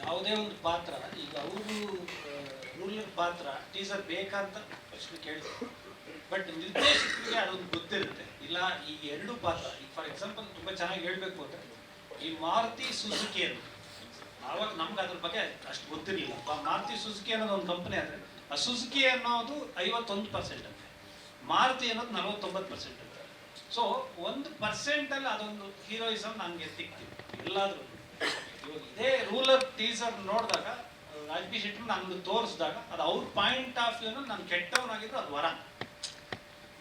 ಯಾವುದೇ ಒಂದು ಪಾತ್ರ ಈಗ ಅವ್ರದ್ದು ರೂಲರ್ ಪಾತ್ರ ಟೀಸರ್ ಬೇಕಂತ ಪ್ರಶ್ನೆ ಕೇಳ್ತಾರೆ. ಬಟ್ ನಿರ್ದೇಶಕರಿಗೆ ಅದೊಂದು ಗೊತ್ತಿರುತ್ತೆ. ಇಲ್ಲ ಈ ಎರಡು ಪಾತ್ರ ಈಗ ಫಾರ್ ಎಕ್ಸಾಂಪಲ್ ತುಂಬಾ ಚೆನ್ನಾಗಿ ಹೇಳ್ಬೇಕು ಅಂದ್ರೆ ಈ ಮಾರುತಿ ಸುಜುಕಿ ಅಂತ ಆವಾಗ ನಮ್ಗೆ ಅದ್ರ ಬಗ್ಗೆ ಅಷ್ಟು ಗೊತ್ತಿರಲಿಲ್ಲ. ಮಾರುತಿ ಸುಜುಕಿ ಅನ್ನೋದು ಒಂದು ಕಂಪನಿ ಅಂದ್ರೆ ಆ ಸುಜುಕಿ ಅನ್ನೋದು 51% ಅಂತೆ, ಮಾರುತಿ ಅನ್ನೋದು 49% ಅಂತ. ಸೊ 1% ಅಲ್ಲಿ ಅದೊಂದು ಹೀರೋಯಿಸಮ್ ನನಗೆ ಸಿಕ್ತಿತ್ತು ಎಲ್ಲಾದ್ರೂ. ಇವಾಗ ಇದೇ ರೂಲರ್ ಟೀಸರ್ ನೋಡಿದಾಗ ರಾಜ್ಬಿ ಶೆಟ್ಟಿ ನನ್ಗೆ ತೋರಿಸಿದಾಗ ಅದು ಅವ್ರ ಪಾಯಿಂಟ್ ಆಫ್ ವ್ಯೂನ ನಾನು ಕೆಟ್ಟವನಾಗಿದ್ರು ಅದು ವರ.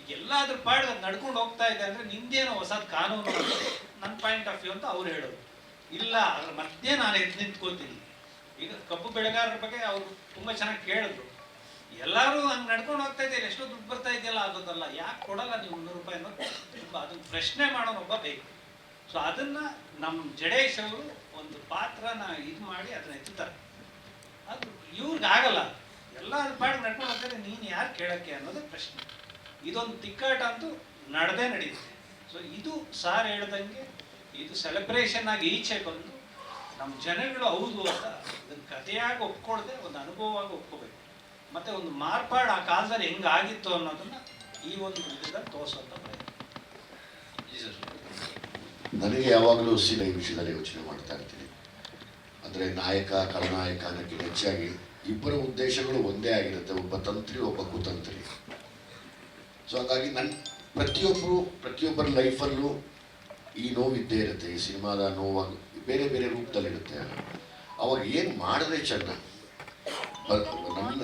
ಈಗ ಎಲ್ಲಾದ್ರೂ ಪಾಡ್ ಅದು ನಡ್ಕೊಂಡು ಹೋಗ್ತಾ ಇದೆ ಅಂದ್ರೆ ನಿಂದೇನೋ ಹೊಸದ್ ಕಾನೂನು ನನ್ನ ಪಾಯಿಂಟ್ ಆಫ್ ವ್ಯೂ ಅಂತ ಅವ್ರು ಹೇಳೋದು. ಇಲ್ಲ ಅದ್ರ ಮಧ್ಯೆ ನಾನು ಎದ್ದು ನಿಂತ್ಕೋತೀನಿ. ಈಗ ಕಬ್ಬು ಬೆಳೆಗಾರರ ಬಗ್ಗೆ ಅವರು ತುಂಬಾ ಚೆನ್ನಾಗಿ ಕೇಳಿದ್ರು. ಎಲ್ಲರೂ ಹಂಗೆ ನಡ್ಕೊಂಡು ಹೋಗ್ತಾ ಇದ್ದೀರಿ, ಎಷ್ಟೋ ದುಡ್ಡು ಬರ್ತಾ ಇದೆಯಲ್ಲ ಆಗೋದಲ್ಲ, ಯಾಕೆ ಕೊಡಲ್ಲ ನೀವು 100 ರೂಪಾಯಿ ಅನ್ನೋದು ತುಂಬ ಅದನ್ನ ಪ್ರಶ್ನೆ ಮಾಡೋನೊಬ್ಬ ಬೇಕು. ಸೊ ಅದನ್ನ ನಮ್ಮ ಜಡೇಶ್ ಅವರು ಒಂದು ಪಾತ್ರನ ಇದು ಮಾಡಿ ಅದನ್ನ ಎತ್ತುತ್ತಾರೆ. ಅದು ಇವ್ರಿಗಾಗಲ್ಲ, ಎಲ್ಲ ಪಾಡ್ ನಡ್ಕೊಂಡು ಹೋಗ್ತಾರೆ, ನೀನು ಯಾರು ಕೇಳಕ್ಕೆ ಅನ್ನೋದೇ ಪ್ರಶ್ನೆ. ಇದೊಂದು ತಿಕ್ಕಾಟ ಅಂತೂ ನಡೆದೇ ನಡೆಯುತ್ತೆ. ಸೊ ಇದು ಸಾರ್ ಹೇಳ್ದಂಗೆ ಇದು ಸೆಲೆಬ್ರೇಷನ್ ಆಗಿ ಈಚೆ ಬಂದು ನಮ್ಮ ಜನಗಳು ಹೌದು ಅಂತ ಅದನ್ನ ಕಥೆಯಾಗಿ ಒಪ್ಕೊಳ್ದೆ ಒಂದು ಅನುಭವವಾಗಿ ಒಪ್ಕೋಬೇಕು. ಮತ್ತೆ ಒಂದು ಮಾರ್ಪಾಡು ಆ ಕಾಲದಲ್ಲಿ ಹೆಂಗಾಗಿತ್ತು ಅನ್ನೋದನ್ನ ಈ ಒಂದು ವಿಧದಲ್ಲಿ ತೋರಿಸುವಂತ ಪ್ರಯತ್ನ. ನನಗೆ ಯಾವಾಗಲೂ ಸೀದಾ ಈ ವಿಷಯದಲ್ಲಿ ಯೋಚನೆ ಮಾಡ್ತಾ ಇರ್ತೀನಿ. ಅಂದರೆ ನಾಯಕ ಖಳನಾಯಕ ಅನ್ನೋಕ್ಕಿಂತ ಹೆಚ್ಚಾಗಿ ಇಬ್ಬರ ಉದ್ದೇಶಗಳು ಒಂದೇ ಆಗಿರುತ್ತೆ, ಒಬ್ಬ ತಂತ್ರಿ ಒಬ್ಬ ಕುತಂತ್ರಿ. ಸೊ ಹಾಗಾಗಿ ಪ್ರತಿಯೊಬ್ಬರ ಲೈಫಲ್ಲೂ ಈ ನೋವಿದ್ದೇ ಇರುತ್ತೆ. ಈ ಸಿನಿಮಾದ ನೋವಾಗಿ ಬೇರೆ ಬೇರೆ ರೂಪದಲ್ಲಿರುತ್ತೆ. ಅವಾಗ ಏನು ಮಾಡಿದ್ರೆ ಚೆನ್ನ,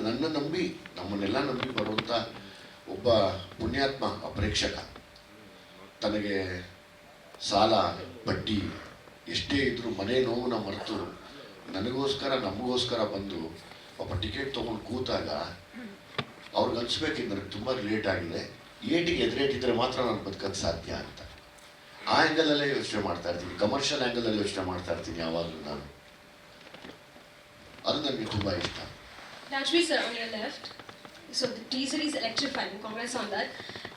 ನನ್ನ ನಂಬಿ ನಮ್ಮನ್ನೆಲ್ಲ ನಂಬಿ ಬರುವಂಥ ಒಬ್ಬ ಪುಣ್ಯಾತ್ಮ ಪ್ರೇಕ್ಷಕ ತನಗೆ ಸಾಲ ಬಡ್ಡಿ ಎಷ್ಟೇ ಇದ್ರೂ ಮನೆ ನೋವನ್ನ ಮರೆತು ನನಗೋಸ್ಕರ ನಮಗೋಸ್ಕರ ಬಂದು ಒಬ್ಬ ಟಿಕೆಟ್ ತೊಗೊಂಡು ಕೂತಾಗ ಅವ್ರಿಗೆ ಅನ್ಸ್ಬೇಕಿದ್ದು ನನಗೆ ತುಂಬ ರಿಲೇಟ್ ಆಗಿದೆ, ಏಟಿಗೆ ಎದುರೇಟಿದ್ರೆ ಮಾತ್ರ ನಾನು ಬದುಕೋಕ್ಕೆ ಸಾಧ್ಯ ಅಂತ. ಆ ಆ್ಯಂಗಲಲ್ಲೇ ಯೋಚನೆ ಮಾಡ್ತಾ ಇರ್ತೀನಿ, ಕಮರ್ಷಿಯಲ್ ಆ್ಯಂಗಲಲ್ಲಿ ಯೋಚನೆ ಮಾಡ್ತಾ ಇರ್ತೀನಿ ಯಾವಾಗಲೂ ನಾನು. ಅದು ನನಗೆ ತುಂಬ ಇಷ್ಟ. Rajvi sir, on your left. So the teaser is electrifying. Congrats on that.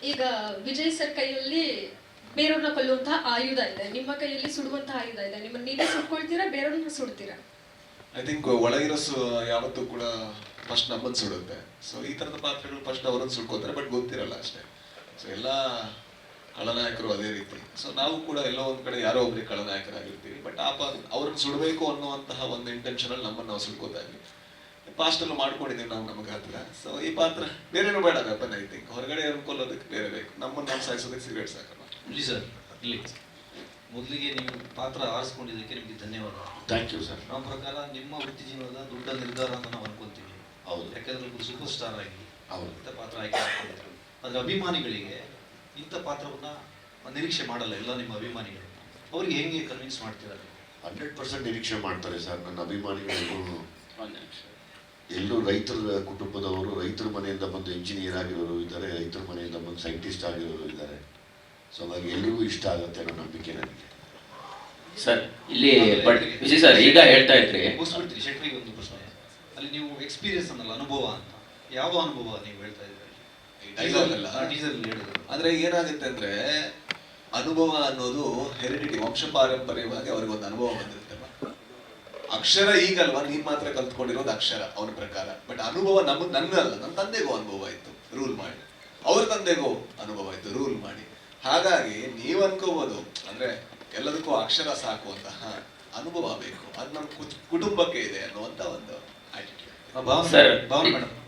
ಈಗ ವಿಜಯ್ ಸರ್ ಕೈಯಲ್ಲಿ ಬೇರೆಯವ್ರನ್ನ ಕೊಲ್ಲುವಂತಹ ಆಯುಧ ಇದೆ, ನಿಮ್ಮ ಕೈಯಲ್ಲಿ ಸುಡುವಂತಹ ಆಯುಧ ಇದೆ. ನಿಮ್ಮನ್ನ ನೀವೇ ಸುಟ್ಕೊಳ್ತೀರಾ, ಬೇರೆಯವ್ರನ್ನ ಸುಡ್ತೀರಾ? ಐ ಥಿಂಕ್ ಒಳಗಿರೋ ಯಾವತ್ತೂ ಕೂಡ ಫಸ್ಟ್ ನಮ್ಮನ್ನು ಸುಡುತ್ತೆ. ಸೊ ಈ ಥರದ ಪಾತ್ರಗಳು ಫಸ್ಟ್ ಅವರನ್ನು ಸುಡ್ಕೋತಾರೆ, ಬಟ್ ಗೊತ್ತಿರಲ್ಲ ಅಷ್ಟೇ. ಸೊ ಎಲ್ಲ ಖಳನಾಯಕರು ಅದೇ ರೀತಿ. ಸೊ ನಾವು ಕೂಡ ಎಲ್ಲೋ ಒಂದು ಕಡೆ ಯಾರೋ ಒಬ್ಬರಿಗೆ ಖಳನಾಯಕರಾಗಿರ್ತೀವಿ, ಬಟ್ ಅವ್ರನ್ನ ಸುಡಬೇಕು ಅನ್ನುವಂತಹ ಒಂದು ಇಂಟೆನ್ಷನಲ್ಲಿ ನಮ್ಮನ್ನು ನಾವು ಸುಡ್ಕೋತಾ ಇದ್ವಿ. ಪಾಸ್ಟಲ್ಲೂ ಮಾಡ್ಕೊಂಡಿದ್ದೀವಿ ನಾವು ನಮಗೆ ಹತ್ರ. ಸೊ ಈ ಪಾತ್ರ ಬೇರೆನೂ ಬೇಡ ವೆಪನ್. ಐ ಥಿಂಕ್ ಹೊರಗಡೆ ಅವ್ರನ್ನ ಕೊಲ್ಲೋದಕ್ಕೆ ಬೇರೆ ಬೇಕು, ನಮ್ಮನ್ನು ನಾವು ಸಾಯಿಸೋದಕ್ಕೆ ಸಿಗರೇಟ್ ಸಾಕಲ್ಲ. ಜಿ ಸರ್, ಇಲ್ಲಿ ಮೊದಲಿಗೆ ನೀವು ಪಾತ್ರ ಆರಿಸ್ಕೊಂಡಿದ್ದಕ್ಕೆ ನಿಮಗೆ ಧನ್ಯವಾದ. Thank you sir. ನಮ್ಮ ಪ್ರಕಾರ ನಿಮ್ಮ ವೃತ್ತಿ ಜೀವನದ ದೊಡ್ಡ ನಿರ್ಧಾರ ಅಂತ ನಾವು ಅನ್ಕೊಂತೀವಿ. ಹೌದು, ಯಾಕಂದ್ರೆ ಒಬ್ಬರು ಸೂಪರ್ ಸ್ಟಾರ್ ಆಗಿ ಹೌದು ಇಂಥ ಪಾತ್ರ ಆಯ್ಕೆ ಮಾಡ್ಕೊಂಡಿದ್ರು. ಆದರೆ ಅಭಿಮಾನಿಗಳಿಗೆ ಇಂಥ ಪಾತ್ರವನ್ನ ನಿರೀಕ್ಷೆ ಮಾಡಲ್ಲ ಎಲ್ಲ ನಿಮ್ಮ ಅಭಿಮಾನಿಗಳು. ಅವ್ರಿಗೆ ಹೆಂಗೆ ಕನ್ವಿನ್ಸ್ ಮಾಡ್ತೀರಾ? 100% ನಿರೀಕ್ಷೆ ಮಾಡ್ತಾರೆ ಸರ್. ನನ್ನ ಅಭಿಮಾನಿಗಳು ಎಲ್ಲೂ ರೈತರ ಕುಟುಂಬದವರು, ರೈತರ ಮನೆಯಿಂದ ಬಂದು ಇಂಜಿನಿಯರ್ ಆಗಿರೋರು ಇದ್ದಾರೆ, ರೈತರ ಮನೆಯಿಂದ ಬಂದು ಸೈಂಟಿಸ್ಟ್ ಆಗಿರೋರು ಇದ್ದಾರೆ. ಸೊ ಹಾಗಾಗಿ ಎಲ್ರಿಗೂ ಇಷ್ಟ ಆಗುತ್ತೆ ಅನ್ನೋ ನಂಬಿಕೆ ನನಗೆ. ಸರ್ ಇಲ್ಲಿ ವಿಜಯ್ ಸರ್ ಈಗ ಹೇಳ್ತಾ ಇದ್ರಿ, ಮುಗಿಸ್ಬಿಡ್ತೀರಿ ಶೆಟ್ರಿಗೆ ಒಂದು ಪ್ರಶ್ನೆ. ಅಲ್ಲಿ ನೀವು ಎಕ್ಸ್ಪೀರಿಯನ್ಸ್ ಅನ್ನಲ್ಲ, ಅನುಭವ ಅಂತ. ಯಾವ ಅನುಭವ ನೀವು ಹೇಳ್ತಾ ಇದ್ದೀರಿ? ಟೀಸರ್ ಹೇಳಿದ್ರು. ಅಂದ್ರೆ ಏನಾಗುತ್ತೆ ಅಂದ್ರೆ ಅನುಭವ ಅನ್ನೋದು ಹೆರಿಡಿಟಿ, ವಂಶ ಪಾರಂಪರ್ಯವಾಗಿ ಅವ್ರಿಗೆ ಒಂದು ಅನುಭವ ಬಂದಿರುತ್ತೆ. ಅಕ್ಷರ ಈಗಲ್ವಾ ನೀನ್ ಮಾತ್ರ ಕಲ್ತ್ಕೊಂಡಿರೋದು ಅಕ್ಷರ ಅವನ ಪ್ರಕಾರ, ಬಟ್ ಅನುಭವ ನನ್ನಲ್ಲ, ನನ್ನ ತಂದೆಗೂ ಅನುಭವ ಇತ್ತು ರೂಲ್ ಮಾಡಿ, ಅವ್ರ ತಂದೆಗೂ ಅನುಭವ ಇತ್ತು ರೂಲ್ ಮಾಡಿ. ಹಾಗಾಗಿ ನೀವ್ ಅನ್ಕೋಬಹುದು ಅಂದ್ರೆ ಎಲ್ಲದಕ್ಕೂ ಅಕ್ಷರ ಸಾಕು ಅಂತ. ಅನುಭವ ಬೇಕು, ಅದು ನಮ್ಮ ಕುಟುಂಬಕ್ಕೆ ಇದೆ ಅನ್ನುವಂತ ಒಂದು ಆಟಿಟ್ಯೂಡ್. ಭಾವನೆ ಮೇಡಮ್